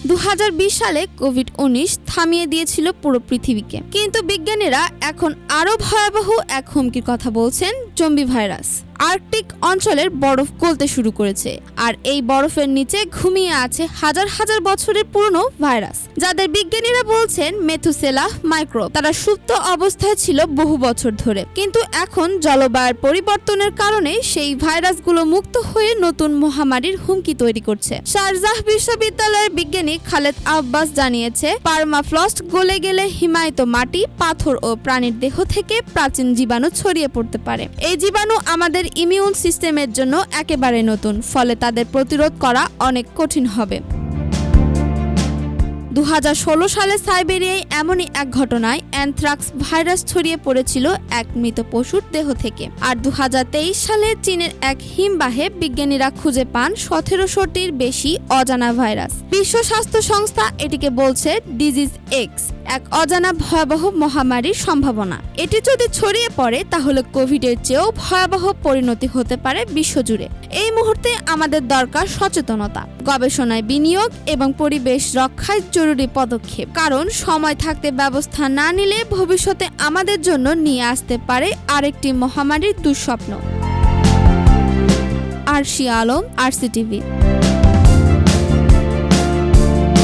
2020 সালে কোভিড-19 থামিয়ে দিয়েছিল পুরো পৃথিবীকে, কিন্তু বিজ্ঞানীরা এখন আরও ভয়াবহ এক হুমকির কথা বলছেন, জম্বি ভাইরাস। আর্কটিক অঞ্চলের বরফ গলতে শুরু করেছে, আর এই বরফের নিচে ঘুমিয়ে আছে হাজার হাজার বছরের পুরনো ভাইরাস, যাদের বিজ্ঞানীরা বলছেন মেথুসেলাহ মাইক্রোব। তারা সুপ্ত অবস্থায় ছিল বহু বছর ধরে, কিন্তু এখন জলবায়ুর পরিবর্তনের কারণে সেই ভাইরাসগুলো মুক্ত হয়ে নতুন মহামারীর হুমকি তৈরি করছে। শারজাহ বিশ্ববিদ্যালয়ের বিজ্ঞানী খালেদ আব্বাস জানিয়েছে, পারমাফ্রস্ট গলে গেলে হিমায়িত মাটি, পাথর ও প্রাণীর দেহ থেকে প্রাচীন জীবাণু ছড়িয়ে পড়তে পারে। এই জীবাণু আমাদের ইমিউন সিস্টেমের জন্য একেবারে নতুন, ফলে তাদের প্রতিরোধ করা অনেক কঠিন হবে। 2016 সালে সাইবেরিয়ায় এমনই এক ঘটনায় অ্যানথ্রাক্স ভাইরাস ছড়িয়ে পড়েছিল এক মৃত পশুর দেহ থেকে। আর 2023 সালে চীনের এক হিমবাহে বিজ্ঞানীরা খুঁজে পান 1700টির বেশি অজানা ভাইরাস। বিশ্ব স্বাস্থ্য সংস্থা এটিকে বলছে ডিজিজ এক্স, এক অজানা ভয়াবহ মহামারীর সম্ভাবনা। এটি যদি ছড়িয়ে পড়ে তাহলে কোভিডের চেয়েও ভয়াবহ পরিণতি হতে পারে বিশ্বজুড়ে। এই মুহূর্তে আমাদের দরকার সচেতনতা, গবেষণায় বিনিয়োগ এবং পরিবেশ রক্ষায় জরুরি পদক্ষেপ, কারণ সময় থাকতে ব্যবস্থা না নিলে ভবিষ্যতে আমাদের জন্য নিয়ে আসতে পারে আরেকটি মহামারীর দুঃস্বপ্ন। আরশি আলম, RCTV।